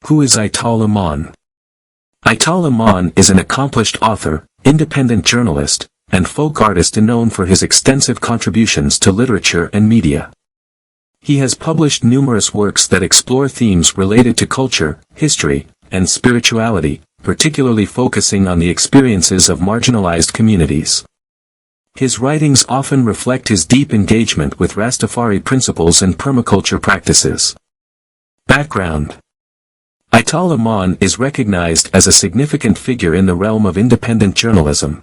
Who is Ital Iman? Ital Iman is an accomplished author, independent journalist, and folk artist known for his extensive contributions to literature and media. He has published numerous works that explore themes related to culture, history, and spirituality, particularly focusing on the experiences of marginalized communities. His writings often reflect his deep engagement with Rastafari principles and permaculture practices. Background: Ital Iman is recognized as a significant figure in the realm of independent journalism.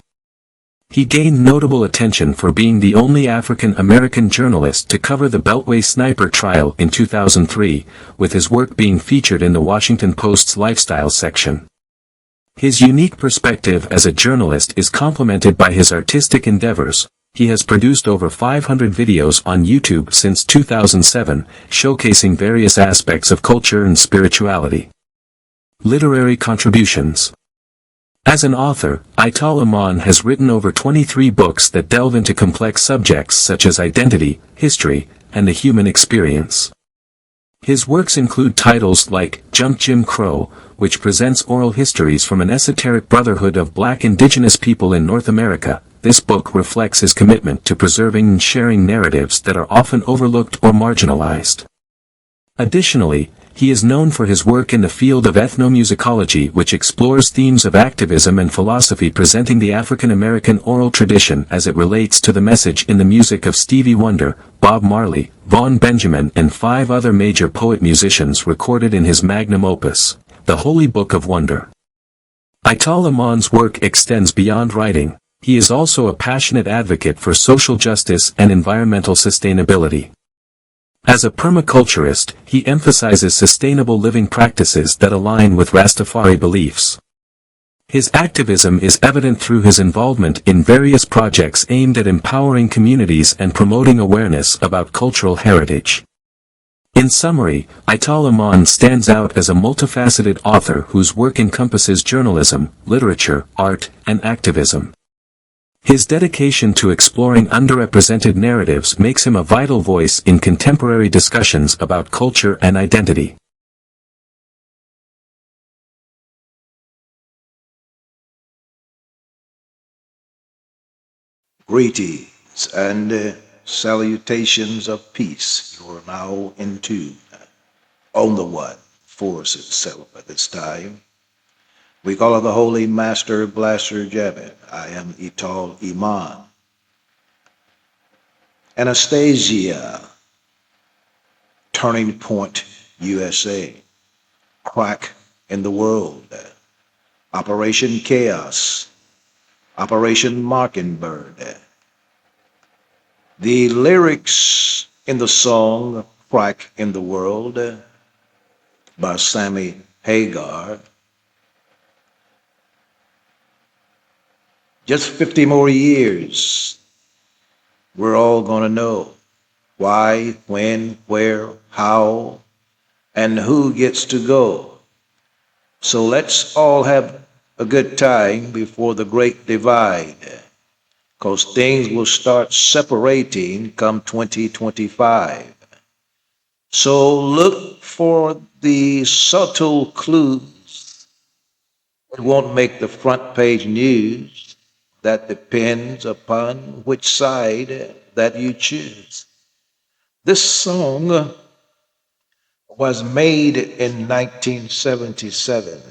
He gained notable attention for being the only African-American journalist to cover the Beltway sniper trial in 2003, with his work being featured in the Washington Post's lifestyle section. His unique perspective as a journalist is complemented by his artistic endeavors. He has produced over 500 videos on YouTube since 2007, showcasing various aspects of culture and spirituality. Literary contributions. As an author, Ital Iman has written over 23 books that delve into complex subjects such as identity, history, and the human experience. His works include titles like Junk Jim Crow, which presents oral histories from an esoteric brotherhood of Black indigenous people in North America. This book reflects his commitment to preserving and sharing narratives that are often overlooked or marginalized. Additionally, he is known for his work in the field of ethnomusicology, which explores themes of activism and philosophy, presenting the African American oral tradition as it relates to the message in the music of Stevie Wonder, Bob Marley, Vaughn Benjamin, and 5 other major poet-musicians recorded in his magnum opus, The Holy Book of Wonder. Ital Iman's work extends beyond writing. He is also a passionate advocate for social justice and environmental sustainability. As a permaculturist, he emphasizes sustainable living practices that align with Rastafari beliefs. His activism is evident through his involvement in various projects aimed at empowering communities and promoting awareness about cultural heritage. In summary, Ital Iman stands out as a multifaceted author whose work encompasses journalism, literature, art, and activism. His dedication to exploring underrepresented narratives makes him a vital voice in contemporary discussions about culture and identity. Greetings and salutations of peace. You are now in tune on the one force itself at this time. We call it the Holy Master Blaster Jabin. I am Ital Iman. Anastasia, Turning Point USA, Crack in the World, Operation Chaos, Operation Mockingbird. The lyrics in the song Crack in the World by Sammy Hagar. Just 50 more years, we're all going to know why, when, where, how, and who gets to go. So let's all have a good time before the great divide, because things will start separating come 2025. So look for the subtle clues. It won't make the front page news. That depends upon which side that you choose. This song was made in 1977.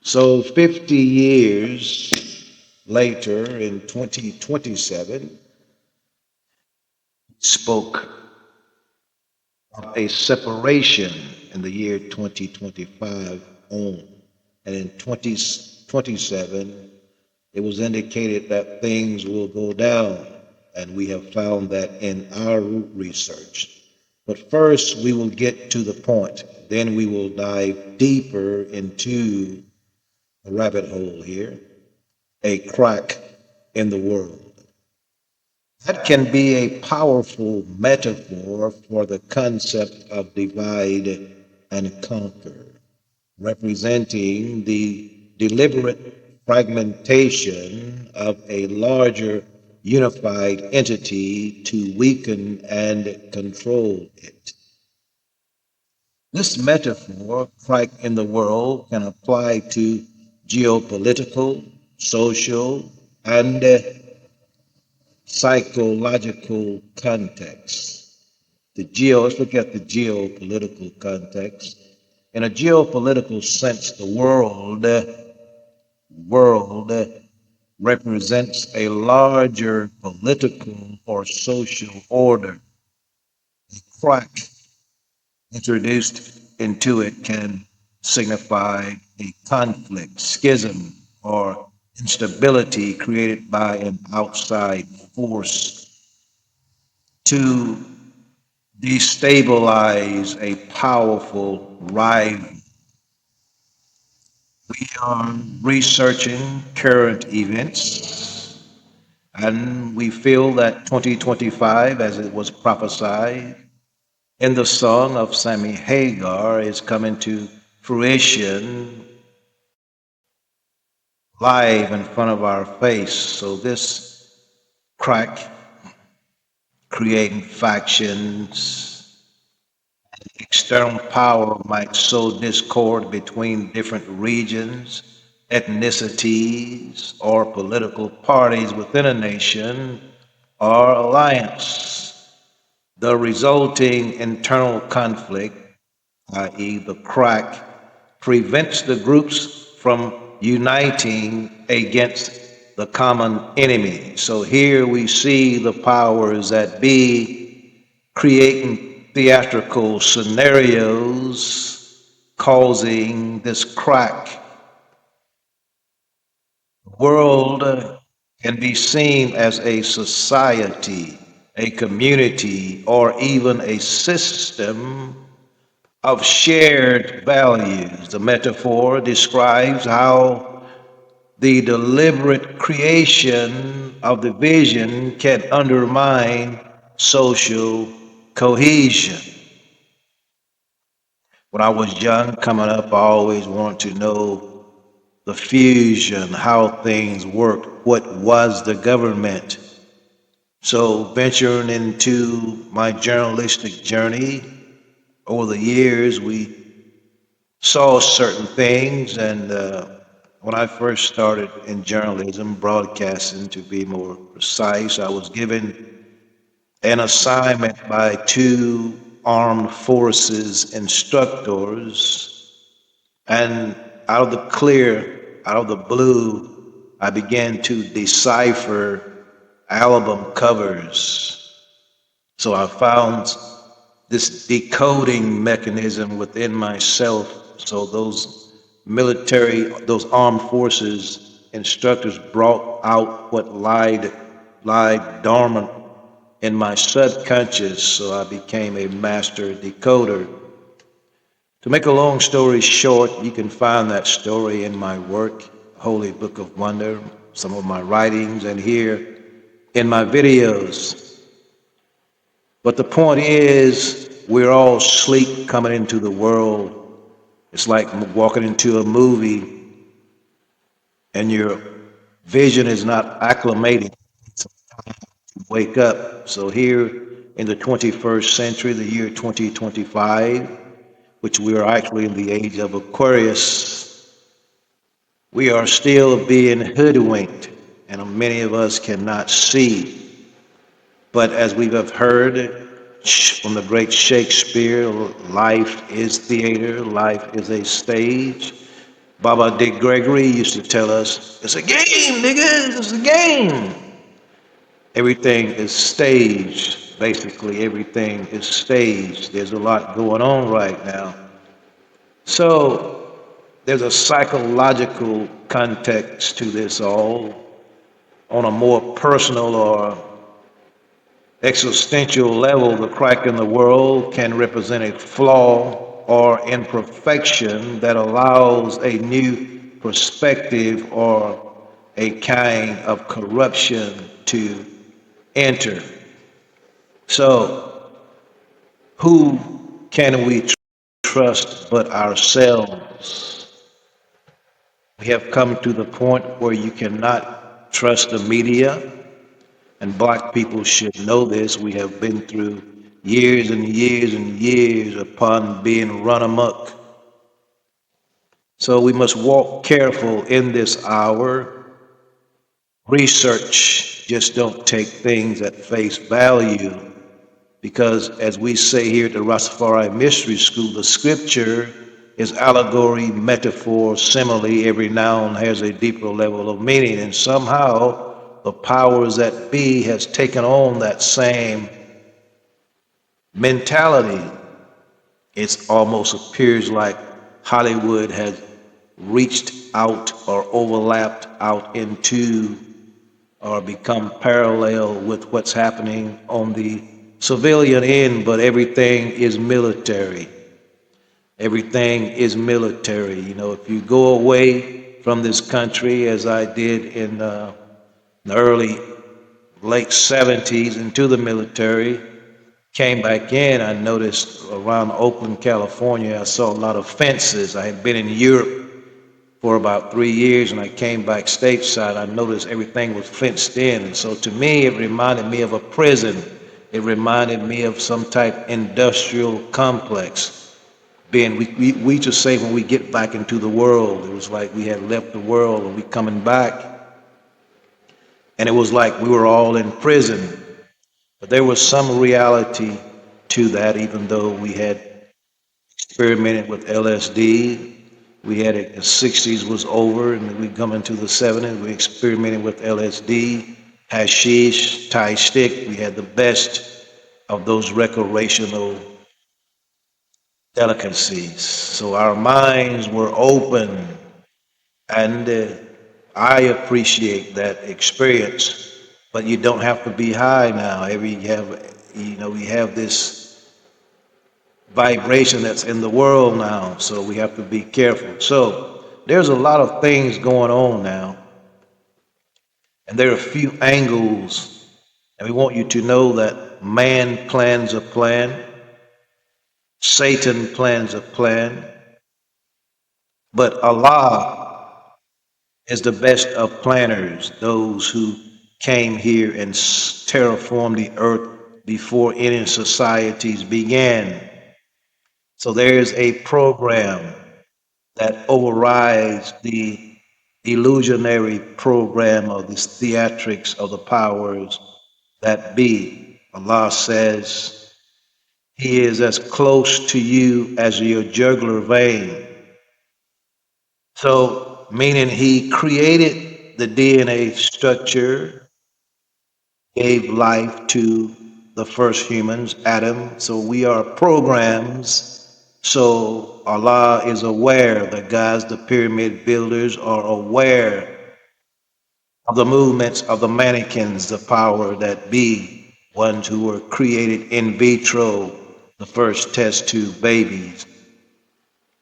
So 50 years later, in 2027, spoke of a separation in the year 2025 on. And in 2027, it was indicated that things will go down, and we have found that in our research. But first, we will get to the point. Then we will dive deeper into a rabbit hole here, a crack in the world. That can be a powerful metaphor for the concept of divide and conquer, representing the deliberate fragmentation of a larger unified entity to weaken and control it. This metaphor, crack in the world, can apply to geopolitical, social, and psychological contexts. Let's look at the geopolitical context. In a geopolitical sense, the world represents a larger political or social order. Crack introduced into it can signify a conflict, schism, or instability created by an outside force to destabilize a powerful rival. We are researching current events, and we feel that 2025, as it was prophesied in the song of Sammy Hagar, is coming to fruition live in front of our face. So this crack creating factions, external power might sow discord between different regions, ethnicities, or political parties within a nation or alliance. The resulting internal conflict, i.e., the crack, prevents the groups from uniting against the common enemy. So here we see the powers that be creating theatrical scenarios causing this crack. The world can be seen as a society, a community, or even a system of shared values. The metaphor describes how the deliberate creation of the vision can undermine social cohesion. When I was young, coming up, I always wanted to know the fusion, how things worked, what was the government. So, venturing into my journalistic journey over the years, we saw certain things, and when I first started in journalism, broadcasting to be more precise, I was given an assignment by two armed forces instructors, and out of the clear, out of the blue, I began to decipher album covers. So I found this decoding mechanism within myself. So those armed forces instructors brought out what lied dormant in my subconscious. So I became a master decoder. To make a long story short, you can find that story in my work, Holy Book of Wonder, some of my writings, and here in my videos. But the point is, we're all sleep coming into the world. It's like walking into a movie and your vision is not acclimated to wake up. So here in the 21st century, the year 2025, which we are actually in the age of Aquarius, we are still being hoodwinked, and many of us cannot see. But as we have heard from the great Shakespeare, life is theater, life is a stage. Baba Dick Gregory used to tell us, it's a game, nigga, it's a game. Everything is staged, basically, everything is staged. There's a lot going on right now. So there's a psychological context to this all on a more personal or existential level. The crack in the world can represent a flaw or imperfection that allows a new perspective or a kind of corruption to enter. So, who can we trust but ourselves? We have come to the point where you cannot trust the media, and black people should know this. We have been through years and years and years upon being run amok. So we must walk careful in this hour. Research, just don't take things at face value, because as we say here at the Rastafari Mystery School, the scripture is allegory, metaphor, simile. Every noun has a deeper level of meaning, and somehow the powers that be has taken on that same mentality. It almost appears like Hollywood has reached out or overlapped out into or become parallel with what's happening on the civilian end, but everything is military. Everything is military. You know, if you go away from this country, as I did in the early, late 70s, into the military, came back in, I noticed around Oakland, California, I saw a lot of fences. I had been in Europe for about 3 years, and I came back stateside. I noticed everything was fenced in, and so to me it reminded me of a prison. It reminded me of some type industrial complex. Being we just say when we get back into the world, it was like we had left the world and we coming back, and it was like we were all in prison. But there was some reality to that, even though we had experimented with LSD. We had it, the 60s was over, and we come into the 70s. We experimented with LSD, hashish, Thai stick. We had the best of those recreational delicacies. So our minds were open, and I appreciate that experience. But you don't have to be high now. We have this vibration that's in the world now, so we have to be careful. So there's a lot of things going on now, and there are a few angles, and we want you to know that man plans a plan, Satan plans a plan, but Allah is the best of planners, those who came here and terraformed the earth before any societies began. So there's a program that overrides the illusionary program of the theatrics of the powers that be. Allah says He is as close to you as your jugular vein. So, meaning He created the DNA structure, gave life to the first humans, Adam. So we are programs. So Allah is aware, the guys, the pyramid builders are aware of the movements of the mannequins, the power that be, ones who were created in vitro, the first test tube babies.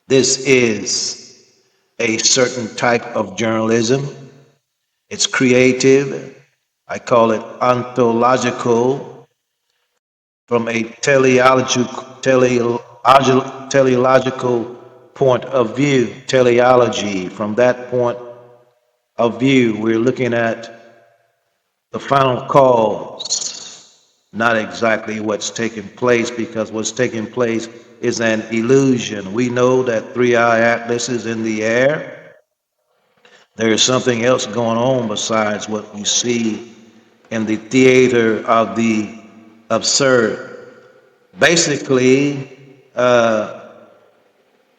This is a certain type of journalism. It's creative. I call it ontological, from a teleological point of view. Teleology, from that point of view, we're looking at the final cause, not exactly what's taking place, because what's taking place is an illusion. We know that Three-Eye Atlas is in the air. There is something else going on besides what we see in the theater of the absurd. Basically, Allah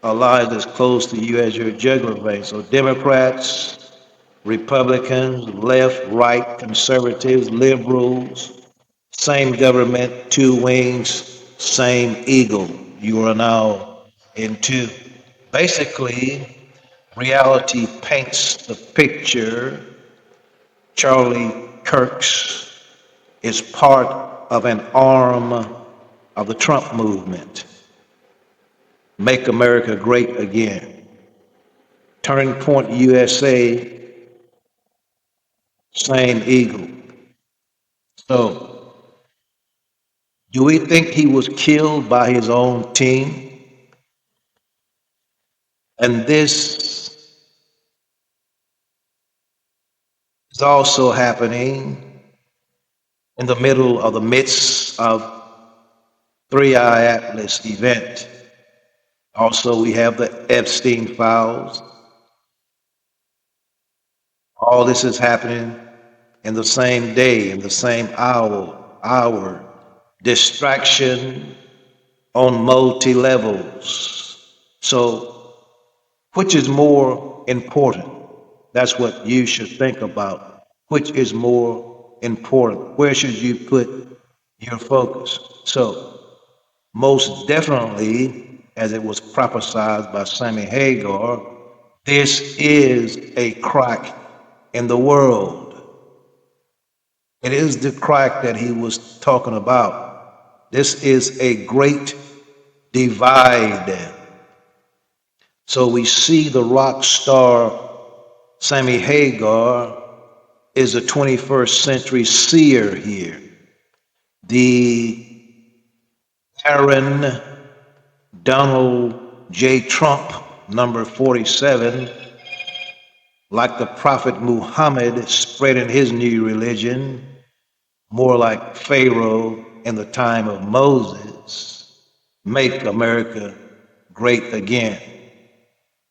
is as close to you as your jugular vein. So Democrats, Republicans, left, right, conservatives, liberals, same government, two wings, same eagle. You are now in two. Basically, reality paints the picture. Charlie Kirk's is part of an arm of the Trump movement. Make America Great Again. Turning Point USA, same eagle. So, do we think he was killed by his own team? And this is also happening in the midst of 3-Eye Atlas event. Also, we have the Epstein files. All this is happening in the same day, in the same hour. Distraction on multi levels. So, which is more important? That's what you should think about. Which is more important? Where should you put your focus? So, most definitely, as it was prophesied by Sammy Hagar, this is a crack in the world. It is the crack that he was talking about. This is a great divide. So we see the rock star Sammy Hagar is a 21st century seer here. The Aaron Donald J. Trump, number 47, like the Prophet Muhammad spreading his new religion, more like Pharaoh in the time of Moses, make America great again.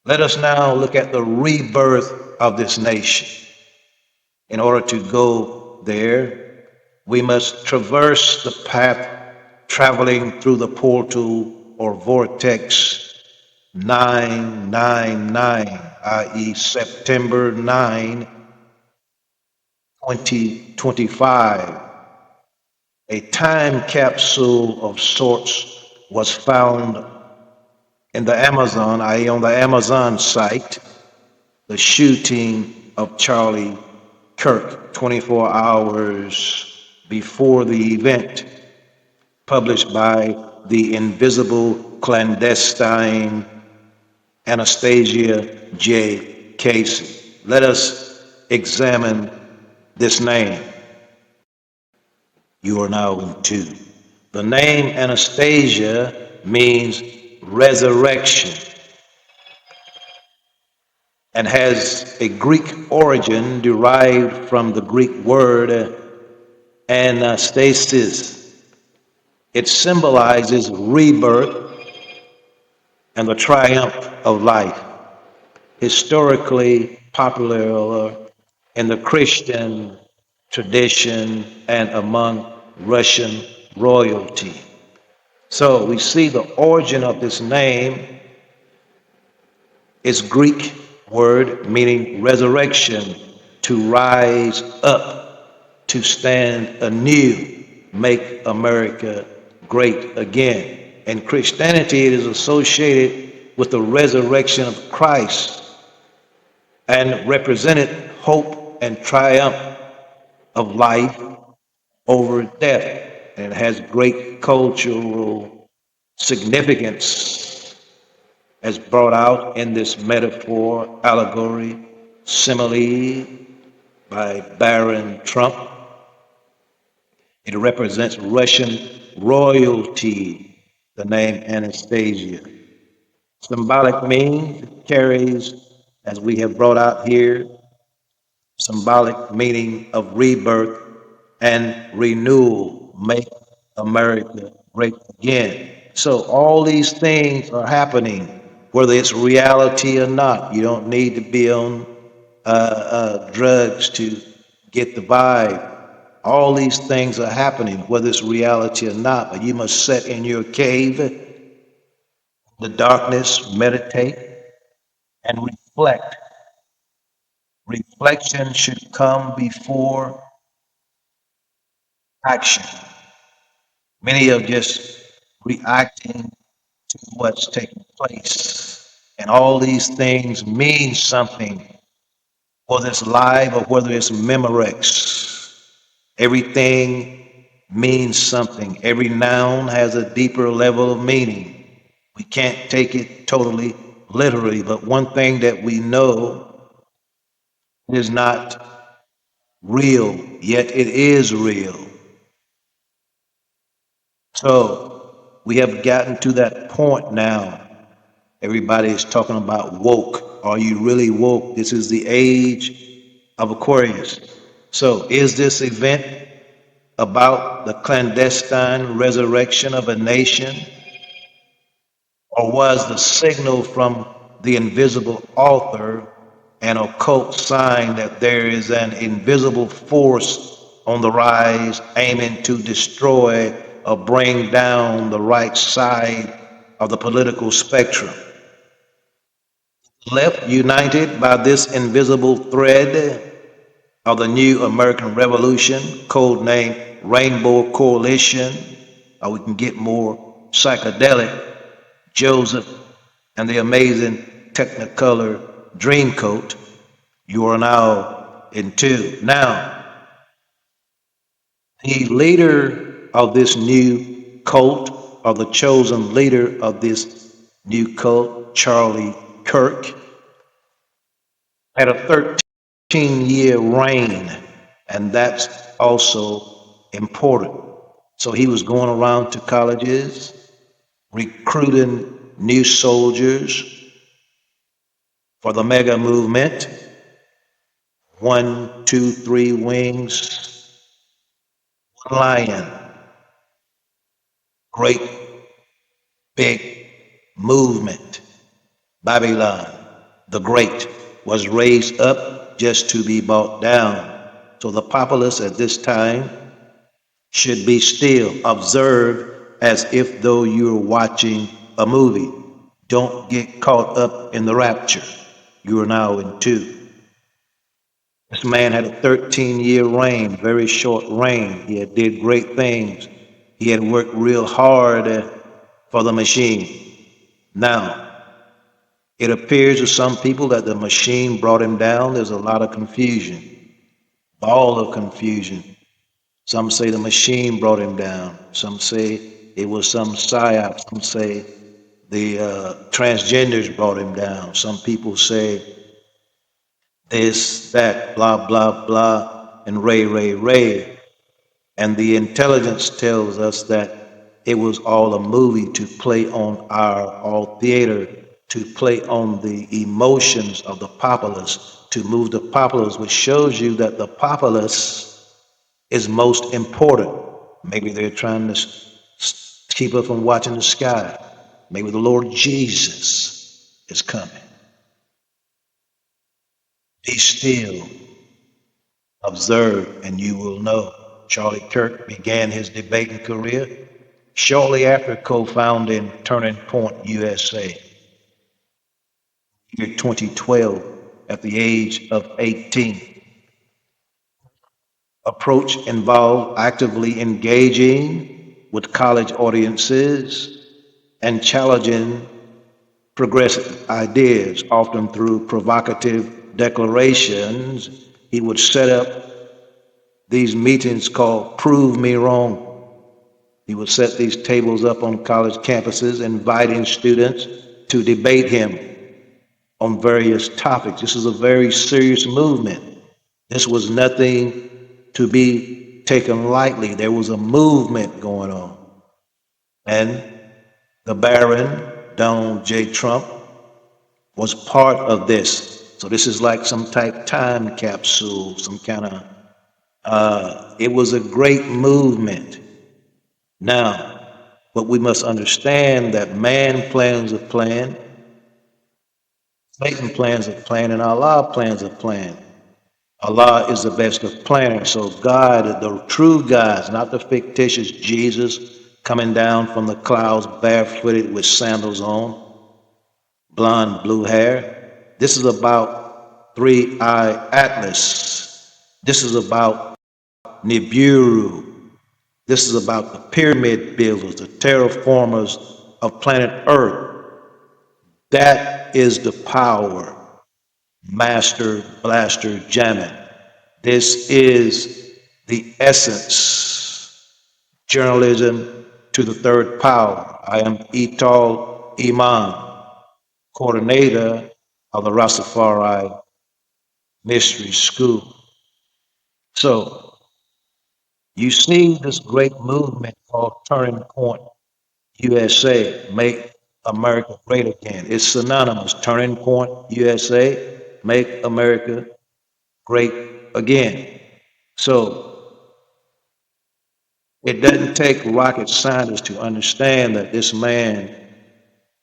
Let us now look at the rebirth of this nation. In order to go there, we must traverse the path traveling through the portal or vortex 999, i.e., September 9, 2025. A time capsule of sorts was found in the Amazon, i.e., on the Amazon site, the shooting of Charlie Kirk 24 hours before the event, published by the invisible clandestine Anastasia J. Casey. Let us examine this name. You are now in two. The name Anastasia means resurrection and has a Greek origin derived from the Greek word anastasis. It symbolizes rebirth and the triumph of life, historically popular in the Christian tradition and among Russian royalty. So we see the origin of this name is Greek word meaning resurrection, to rise up, to stand anew, make America great again. In Christianity, it is associated with the resurrection of Christ and represented hope and triumph of life over death. And it has great cultural significance as brought out in this metaphor, allegory, simile by Baron Trump. It represents Russian royalty, the name Anastasia. Symbolic means it carries, as we have brought out here, symbolic meaning of rebirth and renewal, make America great again. So all these things are happening, whether it's reality or not. You don't need to be on drugs to get the vibe. All these things are happening, whether it's reality or not, but you must sit in your cave, the darkness, meditate, and reflect. Reflection should come before action. Many are just reacting to what's taking place. And all these things mean something, whether it's live or whether it's Memorex. Everything means something. Every noun has a deeper level of meaning. We can't take it totally literally, but one thing that we know is not real, yet it is real. So we have gotten to that point now. Everybody is talking about woke. Are you really woke? This is the age of Aquarius. So is this event about the clandestine resurrection of a nation, or was the signal from the invisible author an occult sign that there is an invisible force on the rise aiming to destroy or bring down the right side of the political spectrum? Left united by this invisible thread of the new American Revolution, codenamed Rainbow Coalition, or we can get more psychedelic, Joseph and the amazing Technicolor Dreamcoat, you are now in two. Now, the leader of this new cult, or the chosen leader of this new cult, Charlie Kirk, had a 13-year reign, and that's also important. So he was going around to colleges, recruiting new soldiers for the mega movement. 1, 2, 3 wings, one lion, great big movement. Babylon the Great was raised up just to be brought down. So the populace at this time should be still, observe as if though you're watching a movie. Don't get caught up in the rapture. You are now in two. This man had a 13-year reign, very short reign. He had did great things. He had worked real hard for the machine. Now, it appears to some people that the machine brought him down. There's a lot of confusion, all of confusion. Some say the machine brought him down. Some say it was some psyop. Some say the transgenders brought him down. Some people say this, that, blah, blah, blah, and ray. And the intelligence tells us that it was all a movie to play on all theater, to play on the emotions of the populace, to move the populace, which shows you that the populace is most important. Maybe they're trying to keep us from watching the sky. Maybe the Lord Jesus is coming. Be still, observe, and you will know. Charlie Kirk began his debating career shortly after co-founding Turning Point USA, year 2012, at the age of 18. Approach involved actively engaging with college audiences and challenging progressive ideas, often through provocative declarations. He would set up these meetings called Prove Me Wrong. He would set these tables up on college campuses, inviting students to debate him on various topics. This is a very serious movement. This was nothing to be taken lightly. There was a movement going on. And the Baron, Donald J. Trump, was part of this. So this is like some type time capsule, some kind of, it was a great movement. Now, but we must understand that man plans a plan, Satan plans a plan, and Allah plans a plan. Allah is the best of planners. So God, the true God, not the fictitious Jesus coming down from the clouds barefooted with sandals on, blonde blue hair. This is about three-eye Atlas. This is about Nibiru. This is about the pyramid builders, the terraformers of planet Earth. That is the power. Master Blaster Jamming. This is the essence. Journalism to the third power. I am Etal Iman, coordinator of the Rastafari Mystery School. So, you see this great movement called Turning Point USA, Make America Great Again. It's synonymous. Turning Point USA, Make America Great Again. So It doesn't take rocket scientists to understand that this man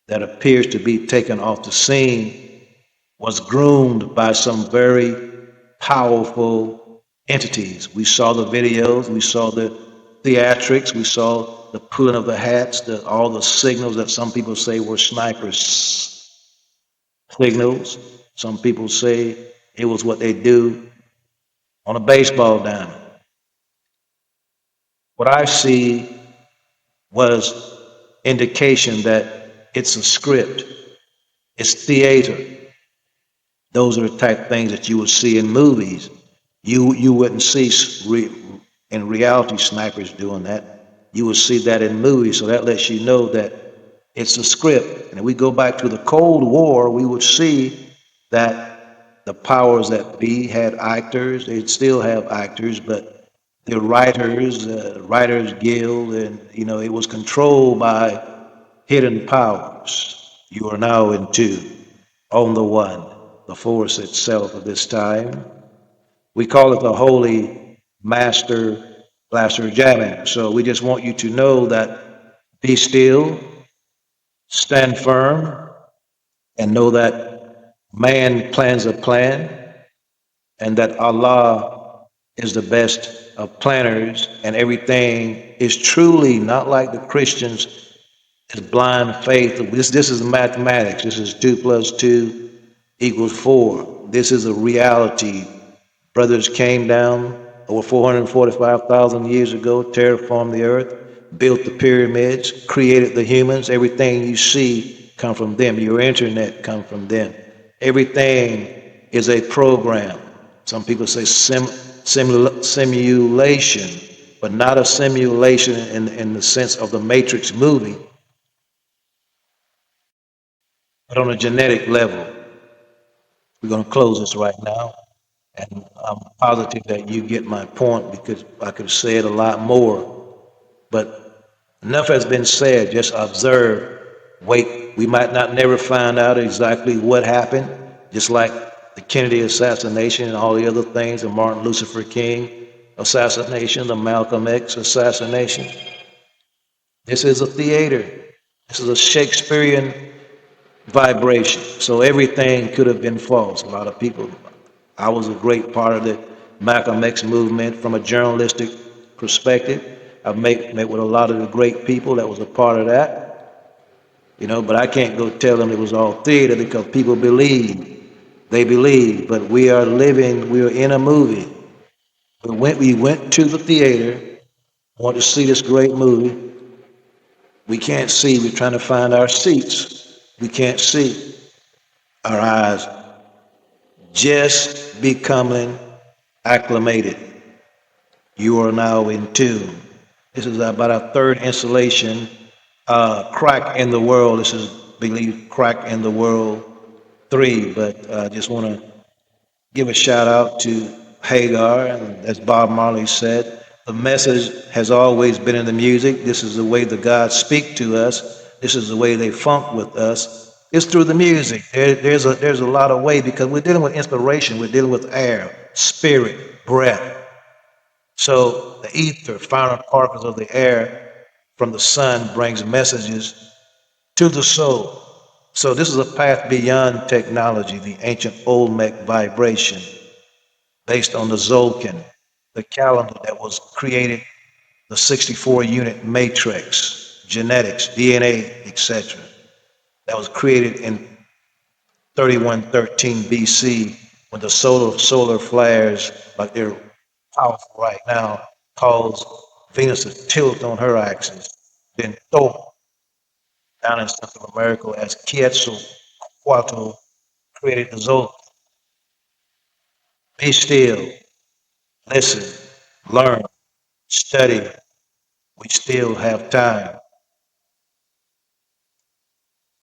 that appears to be taken off the scene was groomed by some very powerful entities. We saw the videos, we saw the theatrics, we saw the pulling of the hats, all the signals that some people say were snipers' signals. Some people say it was what they do on a baseball diamond. What I see was indication that it's a script, it's theater. Those are the type of things that you would see in movies. You wouldn't see in reality snipers doing that. You would see that in movies. So that lets you know that it's a script. And if we go back to the Cold War, we would see that the powers that be had actors. They still have actors, but the writers guild, and it was controlled by hidden powers. You are now in two, on the one, the force itself of this time. We call it the Holy Master Blaster Jamming. So we just want you to know that be still, stand firm, and know that man plans a plan, and that Allah is the best of planners, and everything is truly not like the Christians. It's blind faith. This is mathematics. This is 2 plus 2 equals 4. This is a reality. Brothers came down over 445,000 years ago, terraformed the earth, built the pyramids, created the humans. Everything you see come from them. Your internet come from them. Everything is a program. Some people say simulation, but not a simulation in the sense of the Matrix movie, but on a genetic level. We're going to close this right now, and I'm positive that you get my point because I could say it a lot more. But enough has been said. Just observe. Wait. We might not never find out exactly what happened, just like the Kennedy assassination and all the other things, the Martin Luther King assassination, the Malcolm X assassination. This is a theater. This is a Shakespearean vibration. So everything could have been false. A lot of people, I was a great part of the Malcolm X movement from a journalistic perspective. I've met with a lot of the great people that was a part of that, but I can't go tell them it was all theater because people believe. They believe, but we are in a movie. We went to the theater, want to see this great movie. We can't see, we're trying to find our seats. We can't see. Our eyes just becoming acclimated. You are now in tune. This is about our third installation, Crack in the World. This is, believe, Crack in the World 3, but I just want to give a shout out to Hagar, and as Bob Marley said, the message has always been in the music. This is the way the gods speak to us. This is the way they funk with us. It's through the music. There's a lot of way because we're dealing with inspiration. We're dealing with air, spirit, breath. So the ether, finer particles of the air from the sun brings messages to the soul. So this is a path beyond technology, the ancient Olmec vibration based on the Zolkin, the calendar that was created, the 64 unit matrix, genetics, DNA, etc. That was created in 3113 BC when the solar flares, like they're powerful right now, cause Venus to tilt on her axis. Then Thor down in Central America as Quetzalcoatl created the Zolkin. Be still, listen, learn, study. We still have time.